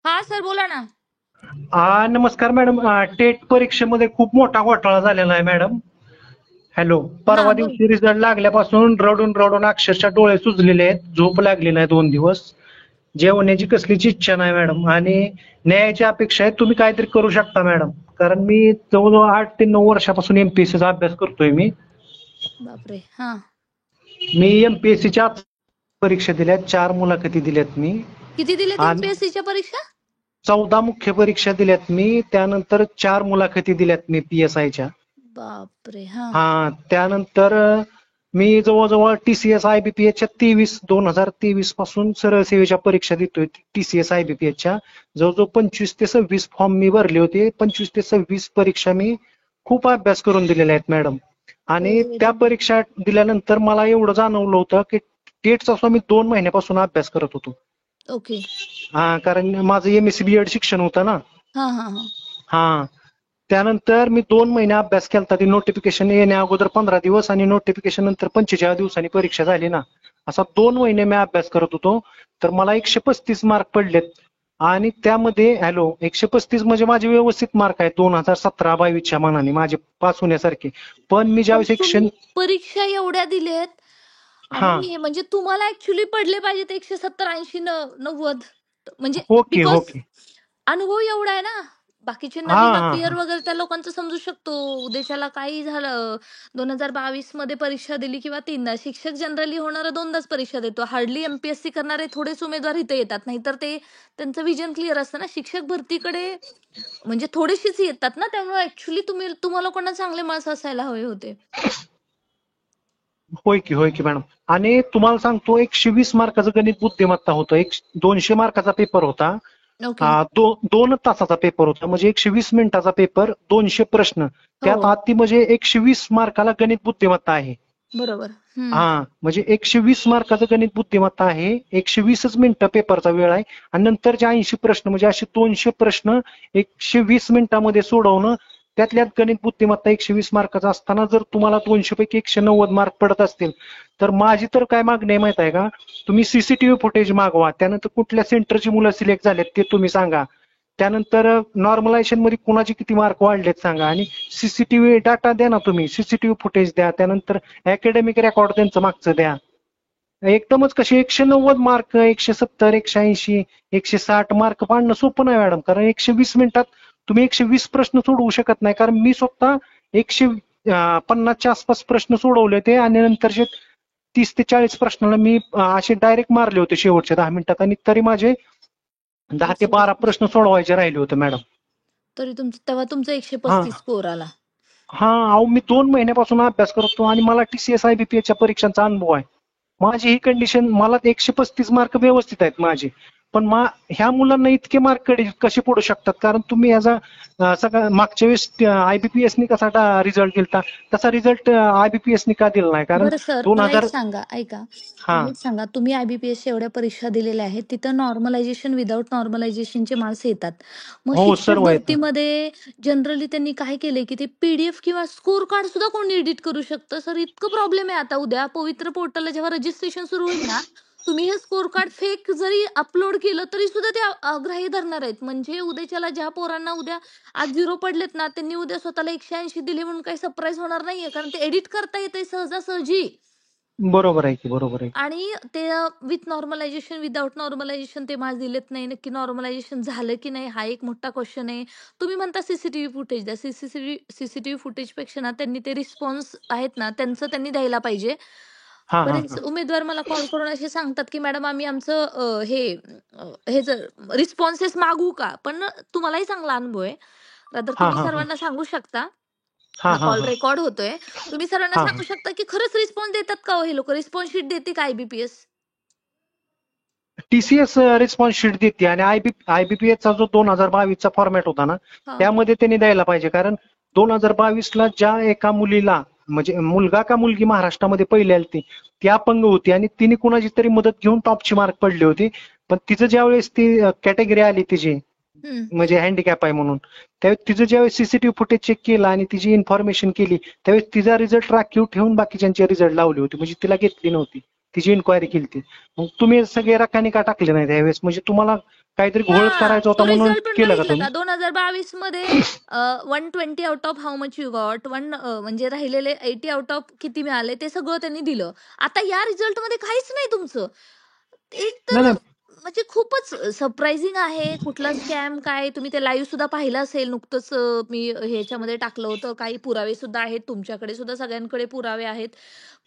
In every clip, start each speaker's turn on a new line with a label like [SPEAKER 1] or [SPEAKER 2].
[SPEAKER 1] हा सर बोला ना.
[SPEAKER 2] नमस्कार मॅडम. टेट परीक्षेमध्ये खूप मोठा घोटाळा झालेला आहे मॅडम. हॅलो.
[SPEAKER 1] हा
[SPEAKER 2] परवा
[SPEAKER 1] बोल.
[SPEAKER 2] दिवशी रिझल्ट लागल्यापासून रडून रडून अक्षरशः डोळे सुजलेले आहेत. झोप लागली नाही 2 दिवस. जेवण्याची कसलीच इच्छा नाही मॅडम. आणि न्यायाची अपेक्षा आहे. तुम्ही काहीतरी करू शकता मॅडम. कारण मी जवळजवळ 8 ते 9 वर्षापासून एमपीएससीचा अभ्यास करतोय मी.
[SPEAKER 1] बापरे. हा.
[SPEAKER 2] मी एमपीएससीच्या परीक्षा दिल्यात, 4 मुलाखती दिल्यात मी.
[SPEAKER 1] किती दिलेत
[SPEAKER 2] आणि
[SPEAKER 1] एमपीएससी च्या परीक्षा?
[SPEAKER 2] 14 मुख्य परीक्षा दिल्यात मी. त्यानंतर 4 मुलाखती दिल्यात मी पीएसआयच्या.
[SPEAKER 1] बापरे. हा.
[SPEAKER 2] त्यानंतर मी जवळजवळ टीसीएस आयबीपीएसच्या 2023 पासून सरळ सेवेच्या परीक्षा देतोय. टीसीएस आयबीपीएसच्या जवळजवळ 25 ते 26 फॉर्म मी भरले होते. 25 ते 26 परीक्षा मी खूप अभ्यास करून दिलेल्या आहेत मॅडम. आणि त्या
[SPEAKER 1] व्हेरी.
[SPEAKER 2] परीक्षा दिल्यानंतर मला एवढं जाणवलं होतं की टेटचा मी 2 महिन्यापासून अभ्यास करत होतो.
[SPEAKER 1] ओके.
[SPEAKER 2] कारण माझं एमएससी बीएड शिक्षण होतं ना.
[SPEAKER 1] हा हा हा.
[SPEAKER 2] हा. त्यानंतर मी 2 महिने अभ्यास केला. ती नोटिफिकेशन येण्या अगोदर 15 दिवस आणि नोटिफिकेशन नंतर 45 दिवसांनी परीक्षा झाली ना. असा 2 महिने मी अभ्यास करत होतो. तर मला 135 मार्क पडलेत. आणि त्यामध्ये 135 म्हणजे माझे व्यवस्थित मार्क आहेत 2017-22च्या मानाने माझे पास होण्यासारखे. पण मी
[SPEAKER 1] पण
[SPEAKER 2] ज्यावेळेस
[SPEAKER 1] तुम्ही परीक्षा एवढ्या दिलेत
[SPEAKER 2] हा.
[SPEAKER 1] आणि म्हणजे तुम्हाला ऍक्च्युली पडले पाहिजेत 170 80 90. म्हणजे
[SPEAKER 2] ओके
[SPEAKER 1] बिकॉज
[SPEAKER 2] ओके.
[SPEAKER 1] अनुभव एवढा आहे ना. बाकीचे
[SPEAKER 2] हा
[SPEAKER 1] नवीन
[SPEAKER 2] हा
[SPEAKER 1] अपियर
[SPEAKER 2] हा.
[SPEAKER 1] वगैरे त्या लोकांचं समजू शकतो. उद्याच्याला काही झालं 2022 मध्ये परीक्षा दिली किंवा 3दा. शिक्षक जनरली होणारा 2दाच परीक्षा देतो. हार्डली एमपीएससी करणारे थोडेच उमेदवार इथे येतात. नाहीतर ते त्यांचं विजन क्लिअर असतं ना. शिक्षक भरतीकडे म्हणजे थोडीशीच येतात ना. त्यामुळे ऍक्च्युली तुम्हा लोकांना चांगले मार्क्स असायला हवे होते.
[SPEAKER 2] होय की मॅडम. आणि तुम्हाला सांगतो 120 मार्काचं गणित बुद्धिमत्ता होतं. 200 मार्काचा पेपर होता.
[SPEAKER 1] ओके.
[SPEAKER 2] 2 तासाचा पेपर होता. म्हणजे 120 मिनिटाचा पेपर, 200 प्रश्न.
[SPEAKER 1] हो.
[SPEAKER 2] त्यात अति म्हणजे 120 मार्काला गणित बुद्धिमत्ता आहे.
[SPEAKER 1] बरोबर.
[SPEAKER 2] म्हणजे 120 मार्काचं गणित बुद्धिमत्ता आहे. 120च मिनिटं पेपरचा वेळ आहे. आणि नंतरचे 80 प्रश्न म्हणजे असे 200 प्रश्न 120 मिनिटामध्ये सोडवणं. त्यातल्यात गणित बुद्धिमत्ता 120 मार्काचा असताना जर तुम्हाला 200 पैकी 190 मार्क पडत असतील तर माझी तर काय मागणी आहे माहित आहे का? तुम्ही सीसीटीव्ही फुटेज मागवा. त्यानंतर कुठल्या सेंटरची मुलं सिलेक्ट झालेत ते तुम्ही सांगा. त्यानंतर नॉर्मलायझेशन मध्ये कुणाचे किती मार्क वाढलेत सांगा. आणि सीसीटीव्ही डाटा द्या ना तुम्ही. सीसीटीव्ही फुटेज द्या. त्यानंतर अकॅडमिक रेकॉर्ड त्यांचं मागचं द्या. एकदमच कसे 190 मार्क, 170, 180, 160 मार्क पाडणं सोपं नाही मॅडम. कारण 120 मिनिटात तुम्ही 120 प्रश्न सोडवू शकत नाही. कारण मी स्वतः 150च्या आसपास प्रश्न सोडवले होते. आणि नंतरचे 30 ते 40 प्रश्नाला मी असे डायरेक्ट मारले होते शेवटच्या 10 मिनिटात. आणि तरी माझे 10 ते 12
[SPEAKER 1] 135.
[SPEAKER 2] प्रश्न सोडवायचे राहिले होते मॅडम.
[SPEAKER 1] तरी तेव्हा तुमचा
[SPEAKER 2] हा
[SPEAKER 1] 135 स्कोर आला.
[SPEAKER 2] हा. अहो मी 2 महिन्यापासून अभ्यास करतो आणि मला टीसीएस आयबीपीएसच्या परीक्षांचा अनुभव आहे. माझी ही कंडिशन, मला 135 मार्क व्यवस्थित आहेत माझे. पण ह्या मुलांना इतके मार्क कसे पडू शकतात? कारण तुम्ही याचा सगळा मागच्या वेळेस आयबीपीएसनी कसा रिझल्ट दिलता तसा रिझल्ट आयबीपीएसनी का दिला नाही? कारण
[SPEAKER 1] बरं सर,
[SPEAKER 2] दोन
[SPEAKER 1] मला एक
[SPEAKER 2] हजार
[SPEAKER 1] सांगा, ऐका.
[SPEAKER 2] हा.
[SPEAKER 1] मला एक सांगा, तुम्ही आयबीपीएसच्या एवढ्या परीक्षा दिलेल्या आहेत, तिथं नॉर्मलायझेशन, विदाऊट नॉर्मलायझेशनचे मार्क्स येतात. मग
[SPEAKER 2] हो
[SPEAKER 1] शिक्षक
[SPEAKER 2] सर्व आहेत.
[SPEAKER 1] भरतीमध्ये जनरली त्यांनी काय केलंय, की ते पीडीएफ किंवा स्कोर कार्ड सुद्धा कोणी एडिट करू शकतं. सर, इतकं प्रॉब्लेम आहे आता. उद्या पवित्र पोर्टलला जेव्हा रजिस्ट्रेशन सुरू होईल ना, तुम्ही हे स्कोर कार्ड फेक जरी अपलोड केलं तरी सुद्धा ते अग्राह्य धरणार आहेत. म्हणजे उद्याच्याला ज्या पोरांना उद्या आज 0 पडलेत ना, त्यांनी उद्या स्वतःला 180 दिले म्हणून काही सरप्राईज होणार नाहीये. कारण ते एडिट करता येतंय सहजासहजी.
[SPEAKER 2] बरोबर आहे की, बरोबर आहे.
[SPEAKER 1] आणि ते विथ नॉर्मलायझेशन, विदाऊट नॉर्मलायझेशन ते मार्क्स दिलेत नाही. नक्की नॉर्मलायझेशन झालं की नाही हा एक मोठा क्वेश्चन आहे. तुम्ही म्हणता सीसीटीव्ही फुटेज द्या. सीसीटीव्ही फुटेजपेक्षा ना त्यांनी ते रिस्पॉन्स आहेत ना त्यांचं त्यांनी द्यायला पाहिजे.
[SPEAKER 2] हा हा
[SPEAKER 1] बरेच
[SPEAKER 2] हा
[SPEAKER 1] उमेदवार मला कॉल करून असे सांगतात, की मॅडम आम्ही आमचं हे जर रिस्पॉन्सेस मागू का? पण तुम्हालाही चांगला अनुभव आहे. रादर
[SPEAKER 2] हा
[SPEAKER 1] तुम्ही
[SPEAKER 2] हा हा
[SPEAKER 1] सर्वांना सांगू शकता.
[SPEAKER 2] हा
[SPEAKER 1] हा
[SPEAKER 2] हा
[SPEAKER 1] कॉल
[SPEAKER 2] हा
[SPEAKER 1] रेकॉर्ड होतोय. तुम्ही सर्वांना
[SPEAKER 2] हा
[SPEAKER 1] सांगू शकता, की खरंच रिस्पॉन्स देतात का हो हे लोकं? रिस्पॉन्स शीट देते का आयबीपीएस?
[SPEAKER 2] टीसीएस रिस्पॉन्स शीट देते. आणि आयबीपीएसचा जो 2022चा फॉर्मॅट होता ना
[SPEAKER 1] हां.
[SPEAKER 2] त्यामध्ये त्यांनी द्यायला पाहिजे. कारण 2022ला ज्या एका मुलीला, म्हणजे मुलगा का मुलगी महाराष्ट्रामध्ये पहिली आली ती अपंग होती आणि तिने कुणाची तरी मदत घेऊन टॉपची मार्क पडली होती. पण तिचं ज्यावेळेस ती कॅटेगरी आली तिची,
[SPEAKER 1] हं.
[SPEAKER 2] म्हणजे हँडिकॅप आहे म्हणून, त्यावेळेस तिचं ज्यावेळेस सीसीटीव्ही फुटेज चेक केलं आणि तिची इन्फॉर्मेशन केली त्यावेळेस तिचा रिझल्ट राखीव ठेवून बाकीच्यांचे रिझल्ट लावले होते. म्हणजे तिला घेतली नव्हती. तिची इन्क्वायरी केली ती. मग तुम्ही सगळे रकाने का टाकले नाही त्यावेळेस? म्हणजे तुम्हाला काहीतरी घोळच
[SPEAKER 1] हा,
[SPEAKER 2] करायचा होता
[SPEAKER 1] तो
[SPEAKER 2] म्हणून
[SPEAKER 1] रिझल्ट पण
[SPEAKER 2] केलं का
[SPEAKER 1] बघितला
[SPEAKER 2] तुम्ही?
[SPEAKER 1] का 2022 मध्ये 120 out of how much you got म्हणजे राहिलेले 80 आउट ऑफ किती मिळाले ते सगळं त्यांनी दिलं. आता या रिझल्ट मध्ये काहीच नाही तुमचं. एक
[SPEAKER 2] नाही
[SPEAKER 1] तर
[SPEAKER 2] नाही.
[SPEAKER 1] म्हणजे खूपच सरप्राइझिंग आहे. कुठला स्कॅम काय, तुम्ही ते लाईव्ह सुद्धा पाहिलं असेल नुकतंच. मी ह्याच्यामध्ये टाकलं होतं. काही पुरावे सुद्धा आहेत तुमच्याकडे सुद्धा, सगळ्यांकडे पुरावे आहेत.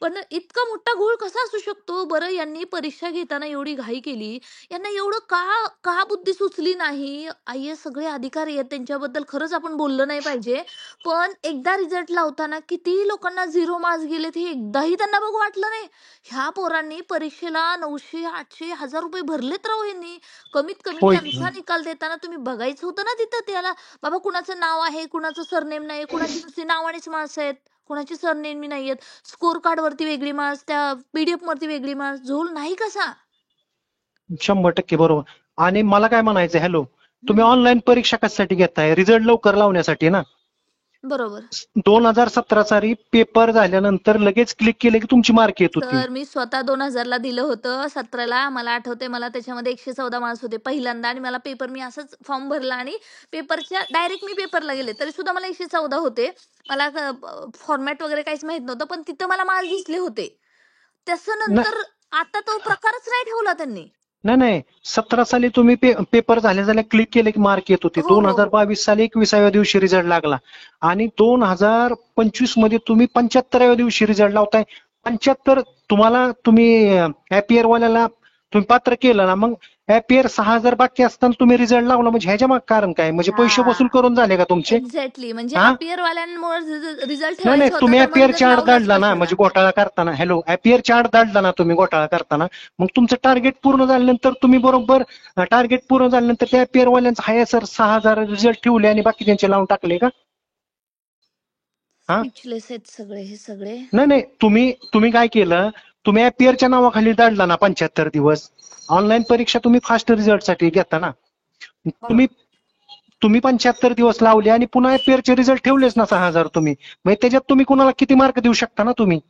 [SPEAKER 1] पण इतका मोठा घोळ कसा असू शकतो बरं? यांनी परीक्षा घेताना एवढी घाई केली, यांना एवढं का का बुद्धी सुचली नाही? IAS सगळे अधिकारी आहेत, त्यांच्याबद्दल खरंच आपण बोललं नाही पाहिजे. पण एकदा रिझल्ट लावताना किती लोकांना 0 मार्क्स गेलेत हे एकदाही त्यांना बघू वाटलं नाही. ह्या पोरांनी परीक्षेला 900, 800, ₹1000 भरलेत राव ह्यांनी. कमीत कमी
[SPEAKER 2] होय.
[SPEAKER 1] त्यांचा निकाल देताना तुम्ही बघायचं होतं ना तिथं त्याला. बाबा कुणाचं नाव आहे, कुणाचं सरनेम नाही, कुणाची नुसती नावानेच मार्क्स आहेत, कुणाची सरनेम नाहीयेत. स्कोर कार्ड वरती वेगळी मार्क्स, त्या PDF वरती वेगळी मार्क्स. झोल नाही कसा?
[SPEAKER 2] 100% बरोबर. आणि मला काय म्हणायचं, हॅलो, तुम्ही
[SPEAKER 1] हम्म,
[SPEAKER 2] ऑनलाईन परीक्षा कशासाठी घेताय? रिझल्ट लवकर लावण्यासाठी ना.
[SPEAKER 1] बरोबर.
[SPEAKER 2] 2017 साली पेपर झाल्यानंतर लगेच क्लिक केले की तुमची मार्क येत होती.
[SPEAKER 1] तर मी स्वतः 2000 ला दिलं होतं, 17ला. मला आठवतंय, मला त्याच्यामध्ये 114 मार्क्स होते पहिल्यांदा. आणि मला पेपर, मी असंच फॉर्म भरला आणि पेपरच्या डायरेक्ट मी पेपरला गेले, तरी सुद्धा मला 114 होते. मला फॉर्मॅट वगैरे काहीच माहित नव्हतं, पण तिथं मला मार्क्स दिसले होते. तसं
[SPEAKER 2] न-
[SPEAKER 1] नंतर आता तो प्रकारच नाही ठेवला त्यांनी.
[SPEAKER 2] नाही नाही, 17 साली तुम्ही पेपर झाल्या क्लिक केले की मार्क येत होते.
[SPEAKER 1] हो,
[SPEAKER 2] दोन
[SPEAKER 1] हो,
[SPEAKER 2] हजार
[SPEAKER 1] हो.
[SPEAKER 2] बावीस साली 21व्या दिवशी रिझल्ट लागला. आणि 2025 मध्ये तुम्ही 75व्या दिवशी रिझल्ट लावताय. 75 तुम्हाला, तुम्ही ऍपियर वाल्याला तुम्ही पात्र केलं ना, मग ऍपियर 6000 बाकी असताना तुम्ही रिझल्ट लावला, म्हणजे ह्याच्या मागे कारण काय? म्हणजे पैसे वसूल
[SPEAKER 1] हां.
[SPEAKER 2] करून झाले का तुमचे?
[SPEAKER 1] एक्झॅक्टली. म्हणजे
[SPEAKER 2] हा.
[SPEAKER 1] अपियर वाल्यांमुळे रिझल्ट
[SPEAKER 2] नाही नाही,
[SPEAKER 1] ठेवायचा होता,
[SPEAKER 2] तुम्ही
[SPEAKER 1] तर मग
[SPEAKER 2] ऍपियर
[SPEAKER 1] रिझल्ट
[SPEAKER 2] चार्ट
[SPEAKER 1] लावलाच
[SPEAKER 2] धाडला ना,
[SPEAKER 1] कशाला?
[SPEAKER 2] म्हणजे घोटाळा करताना, हॅलो, ऍपियर चार्ट धाडला ना तुम्ही घोटाळा करताना, मग तुमचं टार्गेट पूर्ण झाल्यानंतर तुम्ही बरोबर, टार्गेट पूर्ण झाल्यानंतर त्या ऍपियर वाल्यांचं हाय सर 6000 रिझल्ट ठेवले आणि बाकी त्यांचे लावून टाकले का? हा.
[SPEAKER 1] स्पीचलेस आहेत सगळे हे सगळे.
[SPEAKER 2] नाही नाही, तुम्ही तुम्ही काय केलं? तुम्ही ऍपियरच्या नावाखाली धाडला ना 75 दिवस. ऑनलाईन परीक्षा तुम्ही फास्ट रिझल्ट साठी घेता ना. तुम्ही
[SPEAKER 1] बरोबर.
[SPEAKER 2] तुम्ही 75 दिवस लावले आणि पुन्हा ऍपियरचे रिझल्ट ठेवलेच ना 6000 तुम्ही. मग त्याच्यात तुम्ही कुणाला किती मार्क देऊ शकता ना तुम्ही?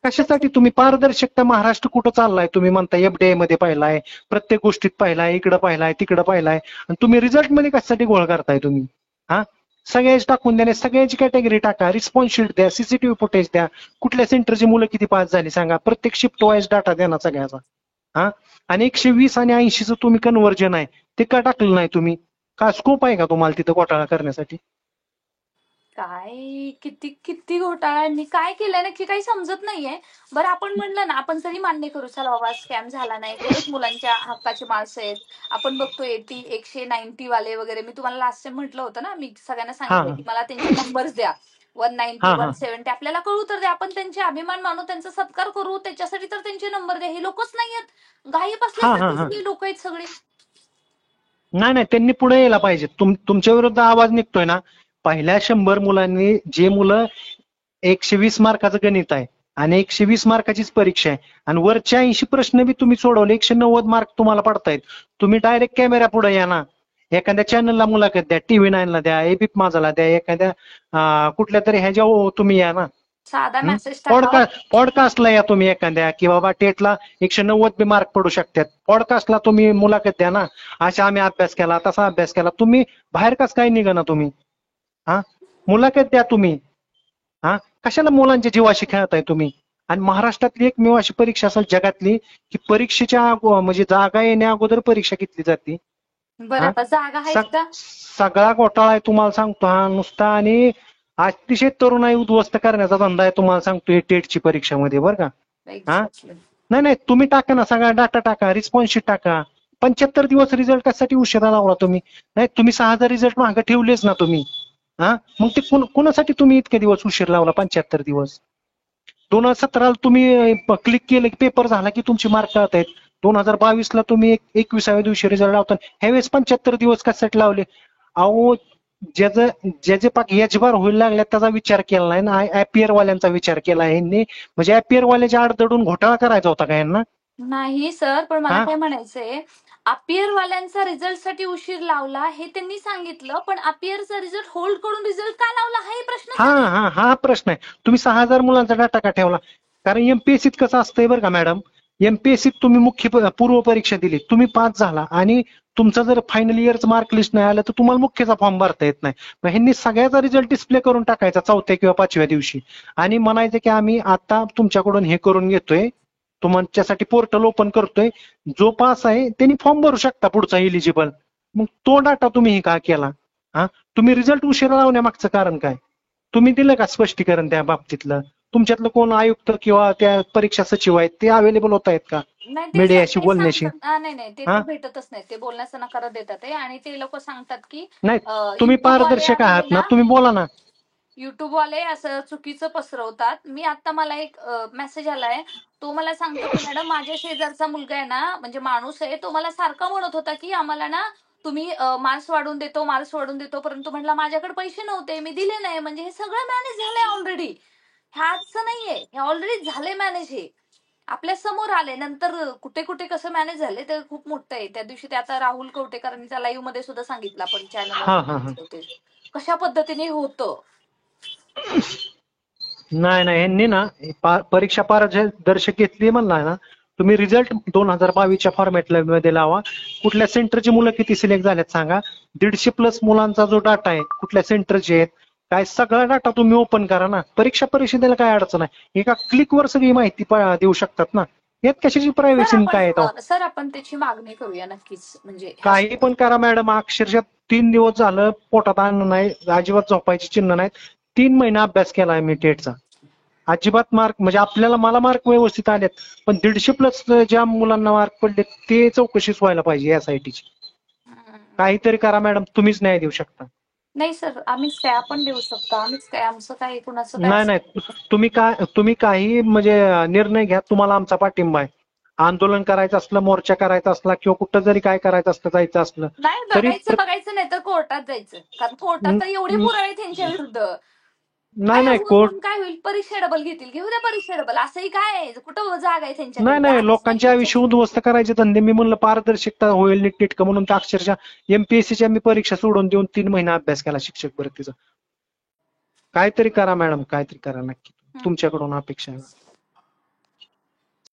[SPEAKER 2] कशासाठी? तुम्ही पारदर्शकता महाराष्ट्र कुठं चाललाय? तुम्ही म्हणताय FDI मध्ये पाहिलाय, प्रत्येक गोष्टीत पाहिलाय, इकडं पाहिलाय, तिकडं पाहिलाय, आणि तुम्ही रिझल्ट मध्ये कशासाठी गोळ करताय तुम्ही? हा. सगळ्याच टाकून द्या, सगळ्याची कॅटेगरी टाका, रिस्पॉन्स शीट द्या, CCTV फुटेज द्या, कुठल्या सेंटरची मुलं किती पास झाली सांगा, प्रत्येक शिफ्ट वाईज डाटा द्या ना सगळ्याचा. हा. आणि 120 आणि 80चं तुम्ही कन्व्हर्जन आहे ते का टाकलं नाही तुम्ही? का स्कोप आहे का तुम्हाला तिथं घोटाळा करण्यासाठी?
[SPEAKER 1] काय किती किती घोटाळ्यांनी काय केलंय नक्की काही समजत नाहीये. बरं, आपण म्हणलं ना, आपण तरी मान्य करू, चला बाबा स्कॅम झाला नाही, खरंच मुलांच्या हक्काचे मार्क्स आहेत. आपण बघतो 190 वाले वगैरे. मी तुम्हाला लास्ट टाइम म्हटलं होतं ना, मी सगळ्यांना
[SPEAKER 2] हा
[SPEAKER 1] सांगितलं की मला त्यांचे नंबर्स द्या. 190,
[SPEAKER 2] हा हा
[SPEAKER 1] 170 आपल्याला कळू तर द्या. आपण त्यांचे अभिमान मानू, त्यांचा सत्कार करू, त्याच्यासाठी तर त्यांचे नंबर द्या. हे लोकच नाहीयेत, गायी
[SPEAKER 2] हा हा
[SPEAKER 1] बसल्यासारखी
[SPEAKER 2] हा.
[SPEAKER 1] सगळी लोक आहेत सगळे.
[SPEAKER 2] नाही नाही, त्यांनी पुढे यायला पाहिजे. तुमच्या विरुद्ध आवाज निघतोय ना. पहिल्या 100 मुलांनी, जे मुलं 120 मार्काचं गणित आहे आणि 120 मार्काचीच परीक्षा आहे, आणि वरच्या 80 प्रश्न बी तुम्ही सोडवले, 190 मार्क तुम्हाला पडतायत. तुम्ही डायरेक्ट कॅमेरा पुढे या ना. एखाद्या चॅनलला मुलाखत द्या, TV9 ला द्या, एबीपी माझाला द्या, एखाद्या कुठल्या तरी ह्याच्या तुम्ही या ना.
[SPEAKER 1] साधा मेसेज टाकावा.
[SPEAKER 2] पॉडकास्टला या तुम्ही एखाद्या, की बाबा टेटला 190 बी मार्क पडू शकतात. पॉडकास्टला तुम्ही मुलाखत द्या ना. अशा आम्ही अभ्यास केला, तसा अभ्यास केला. तुम्ही बाहेर कसं काय निघा ना तुम्ही? हा. मुलाखत द्या तुम्ही. हा. कशाला मुलांच्या जीवाशी खेळताय तुम्ही? आणि महाराष्ट्रातली एकमेव अशी परीक्षा असेल जगातली की परीक्षेच्या म्हणजे जागा येण्या अगोदर परीक्षा घेतली जाते.
[SPEAKER 1] बरं,
[SPEAKER 2] हा.
[SPEAKER 1] आता जागा आहेत का?
[SPEAKER 2] सगळा घोटाळा आहे तुम्हाला सांगतो हा नुसता, आणि अतिशय तरुणाई उद्ध्वस्त करण्याचा धंदा आहे तुम्हाला सांगतो टेटची परीक्षामध्ये, बरं का. हा.
[SPEAKER 1] एक्झॅक्टली.
[SPEAKER 2] नाही नाही, तुम्ही टाका ना, सगळा डाटा टाका, रिस्पॉन्स शीट टाका. 75 दिवस रिझल्ट कशासाठी उशिरा लावला तुम्ही? नाही, तुम्ही 6000 रिझल्ट मागे ठेवलेच ना तुम्ही. हा. मग ते कोणासाठी तुम्ही इतके दिवस उशीर लावला? 75 दिवस. 2017 तुम्ही क्लिक केलं की पेपर झाला की तुमची मार्क कळत आहेत. 2022 ला तुम्ही 21व्या दिवशी रिझल्ट लावता. ह्यावेळेस 75 दिवस कशासाठी लावले? अहो, ज्याचे पाक यजबार व्हायला लागल्या त्याचा विचार केला नाही ना, ऍपियर वाल्यांचा विचार केला यांनी. म्हणजे ऍपियर वाल्याच्या आड दडून घोटाळा करायचा होता का यांना?
[SPEAKER 1] नाही सर, पण मला
[SPEAKER 2] हा
[SPEAKER 1] काय म्हणायचंय, अपियर वाल्यांचा रिझल्ट साठी उशीर लावला हे त्यांनी सांगितलं, पण अपियरचा रिझल्ट होल्ड करून रिझल्ट का लावला हा प्रश्नच
[SPEAKER 2] हा
[SPEAKER 1] आहे.
[SPEAKER 2] हा हा प्रश्न आहे. तुम्ही 6000 मुलांचा डाटा का ठेवला? कारण एमपीएससीत कसं असतंय बरं का मॅडम, एमपीएससीत तुम्ही मुख्य पूर्व परीक्षा दिली, तुम्ही पास झाला आणि तुमचा जर फायनल इयरचं मार्क लिस्ट नाही आलं तर तुम्हाला मुख्यचा फॉर्म भरता येत नाही. मग ह्यांनी सगळ्याचा रिझल्ट डिस्प्ले करून टाकायचा 4थ्या किंवा 5व्या दिवशी आणि म्हणायचं की आम्ही आता तुमच्याकडून हे करून घेतोय, तुमच्यासाठी पोर्टल ओपन करतोय, जो पास आहे त्यांनी फॉर्म भरू शकता पुढचा एलिजिबल. मग तो डाटा तुम्ही का केला? हा, तुम्ही रिझल्ट उशिरा लावण्यामागचं कारण काय? तुम्ही दिलं का स्पष्टीकरण त्या बाबतीतलं? तुमच्यातलं कोण आयुक्त किंवा त्या परीक्षा सचिव आहेत ते अवेलेबल होत आहेत का
[SPEAKER 1] नाही ते
[SPEAKER 2] मीडियाशी
[SPEAKER 1] ते
[SPEAKER 2] बोलण्याशी?
[SPEAKER 1] सांगतात नाही नाही ते
[SPEAKER 2] हा,
[SPEAKER 1] तर भेटतच नाही, ते बोलण्याचा नकार देतात आहे आणि ते लोक सांगतात की
[SPEAKER 2] नाही तुम्ही
[SPEAKER 1] युट्यूब वाले
[SPEAKER 2] पारदर्शक
[SPEAKER 1] आपले
[SPEAKER 2] आहात ना,
[SPEAKER 1] ना,
[SPEAKER 2] तुम्ही बोला ना.
[SPEAKER 1] युट्यूब वाले असं चुकीचं पसरवतात. मी आता मला एक मेसेज आलाय, तो मला सांगतो की मॅडम माझ्या शेजारचा मुलगा आहे ना, म्हणजे माणूस आहे, तो मला सारखा म्हणत होता की आम्हाला ना तुम्ही मार्क्स वाढून देतो, मार्क्स वाढून देतो, परंतु म्हटलं माझ्याकडे पैसे नव्हते, मी दिले नाही. म्हणजे हे सगळं मॅनेज झालंय ऑलरेडी, ह्याच नाहीये, हे ऑलरेडी झाले मॅनेज. हे आपल्या समोर आले, नंतर कुठे कुठे कसं मॅनेज झाले ते खूप मोठं आहे. त्या दिवशी ते आता राहुल कवटेकरांनी त्या लाईव्ह मध्ये सुद्धा सांगितलं, आपण चॅनलवर
[SPEAKER 2] हा हा हा.
[SPEAKER 1] होते, कशा पद्धतीने होतं.
[SPEAKER 2] नाही नाही, यांनी ना परीक्षा पारदर्शक घेतली म्हणला ना, तुम्ही रिझल्ट 2022च्या फॉर्मॅट मध्ये लावा. कुठल्या सेंटरची मुलं किती सिलेक्ट झाल्यात सांगा, 150+ मुलांचा जो डाटा आहे, कुठल्या सेंटरचे आहेत काय, सगळा डाटा तुम्ही ओपन करा ना. परीक्षा परिषदेला काय अडचण आहे, एका क्लिकवर सगळी माहिती देऊ शकतात ना. यात कशाची प्रायव्हसी काय येतो?
[SPEAKER 1] सर आपण त्याची मागणी करूया नक्कीच, म्हणजे
[SPEAKER 2] काही पण करा मॅडम, अक्षरशः 3 दिवस झालं पोटात अन्न नाही, अजिबात झोपायची चिन्ह नाहीत. 3 महिने अभ्यास केलाय मी टेटचा, अजिबात मार्क म्हणजे मला मार्क व्यवस्थित आलेत, पण 150+ ज्या मुलांना मार्क पडले ते चौकशीच व्हायला पाहिजे एसआयटीची. काहीतरी करा मॅडम, तुम्हीच न्याय देऊ शकता.
[SPEAKER 1] नाही सर, आम्हीच काय, आपण देऊ शकतो, आम्हीच काय, आमचं काय, कुणाचं काय
[SPEAKER 2] नाही नाही, तुम्ही काही म्हणजे निर्णय घ्या, तुम्हाला आमचा पाठिंबा आहे. आंदोलन करायचं असलं, मोर्चा करायचा असला किंवा कुठं जरी काय करायचं असलं, जायचं असलं
[SPEAKER 1] नाही.
[SPEAKER 2] तरी
[SPEAKER 1] बघायचं नाही तर कोर्टात जायचं, कारण कोर्टात तर एवढे पुरावे आहेत त्यांच्या विरुद्ध.
[SPEAKER 2] नाही
[SPEAKER 1] काय
[SPEAKER 2] नाही कोर्ट,
[SPEAKER 1] होऊन काय होईल, परीक्षा डबल घेतील, घेऊ द्या परीक्षा डबल, असंही काय आहे, कुठं जागा आहे त्यांच्याकडे,
[SPEAKER 2] नाही नाही,
[SPEAKER 1] जागाच
[SPEAKER 2] लोकांचे
[SPEAKER 1] नाहीये.
[SPEAKER 2] आयुष्य उद्ध्वस्त करायचे धंदे. मी म्हणलं पारदर्शकता होईल नीटनेटकं म्हणून तर अक्षरशः एमपीएससीच्या मी परीक्षा सोडून देऊन 3 महिने अभ्यास केला शिक्षक भरतीचा. काहीतरी करा मॅडम, काहीतरी करा नक्की, तुमच्याकडून अपेक्षा आहे.